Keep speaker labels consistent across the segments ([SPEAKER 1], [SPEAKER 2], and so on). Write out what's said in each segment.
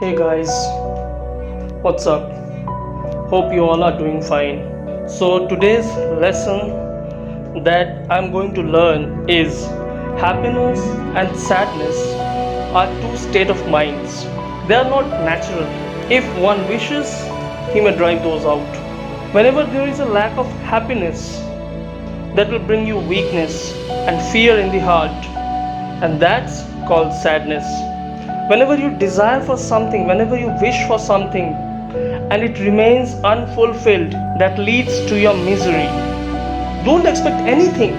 [SPEAKER 1] Hey guys, what's up? Hope you all are doing fine. So, today's lesson that I'm going to learn is happiness and sadness are two state of minds. They are not natural. If one wishes, he may drive those out. Whenever there is a lack of happiness, that will bring you weakness and fear in the heart, and that's called sadness. Whenever you desire for something, whenever you wish for something, and it remains unfulfilled, that leads to your misery. Don't expect anything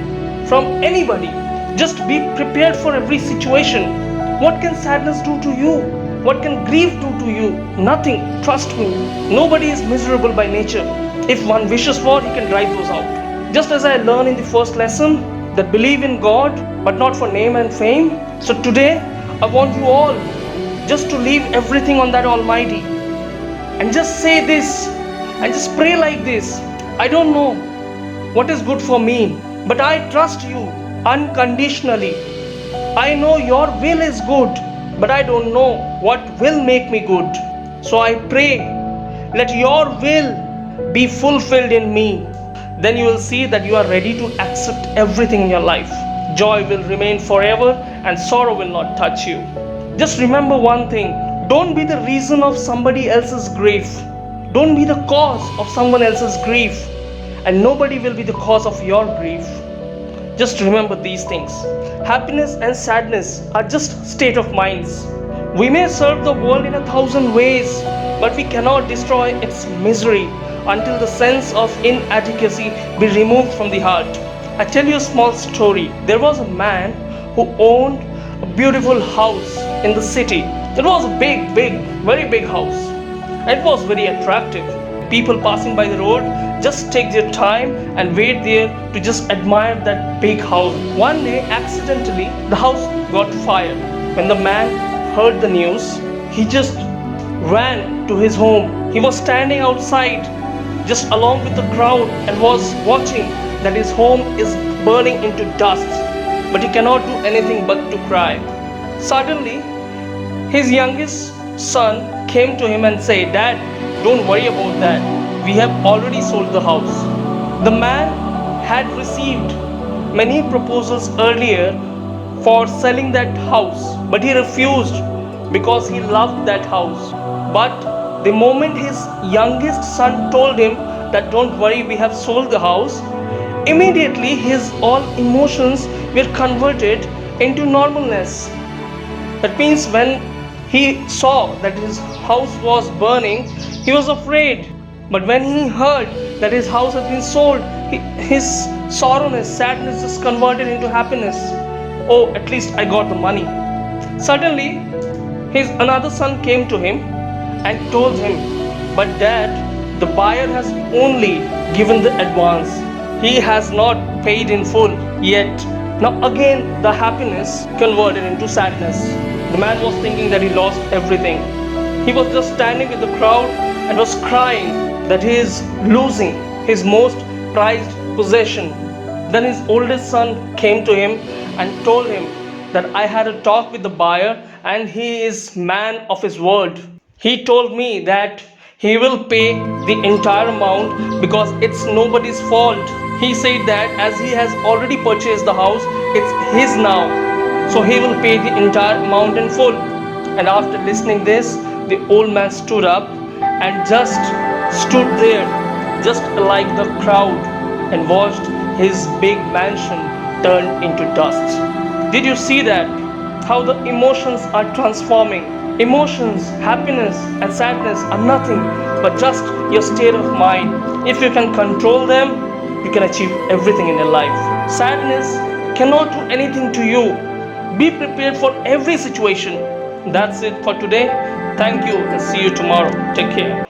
[SPEAKER 1] from anybody. Just be prepared for every situation. What can sadness do to you? What can grief do to you? Nothing. Trust me. Nobody is miserable by nature. If one wishes for, he can drive those out. Just as I learned in the first lesson that believe in God but not for name and fame. So today I want you all just to leave everything on that Almighty and just say this and just pray like this. I don't know what is good for me, but I trust you unconditionally. I know your will is good, but I don't know what will make me good. So I pray, let your will be fulfilled in me. Then you will see that you are ready to accept everything in your life. Joy will remain forever and sorrow will not touch you. Just remember one thing, don't be the reason of somebody else's grief. Don't be the cause of someone else's grief, and nobody will be the cause of your grief. Just remember these things. Happiness and sadness are just state of minds. We may serve the world in 1,000 ways, but we cannot destroy its misery until the sense of inadequacy be removed from the heart. I tell you a small story. There was a man who owned a beautiful house in the city. It was a very big house. It was very attractive. People passing by the road just take their time and wait there to just admire that big house. One day, accidentally, the house got fire. When the man heard the news, he just ran to his home. He was standing outside just along with the crowd and was watching that his home is burning into dust, but he cannot do anything but to cry. Suddenly, his youngest son came to him and said, "Dad, don't worry about that. We have already sold the house." The man had received many proposals earlier for selling that house, but he refused because he loved that house. But the moment his youngest son told him that don't worry, we have sold the house, immediately his all emotions were converted into normalness. That means when he saw that his house was burning, he was afraid. But when he heard that his house has been sold, his sorrowness, sadness is converted into happiness. Oh, at least I got the money. Suddenly, his another son came to him and told him, "But Dad, the buyer has only given the advance. He has not paid in full yet." Now again, the happiness converted into sadness. The man was thinking that he lost everything. He was just standing with the crowd and was crying that he is losing his most prized possession. Then his oldest son came to him and told him that I had a talk with the buyer and he is man of his word. He told me that he will pay the entire amount because it's nobody's fault. He said that as he has already purchased the house, it's his now. So he will pay the entire amount in full. And after listening this, the old man stood up and just stood there, just like the crowd, and watched his big mansion turn into dust. Did you see that? How the emotions are transforming. Emotions, happiness and sadness are nothing but just your state of mind. If you can control them, you can achieve everything in your life. Sadness cannot do anything to you. Be prepared for every situation. That's it for today. Thank you and see you tomorrow. Take care.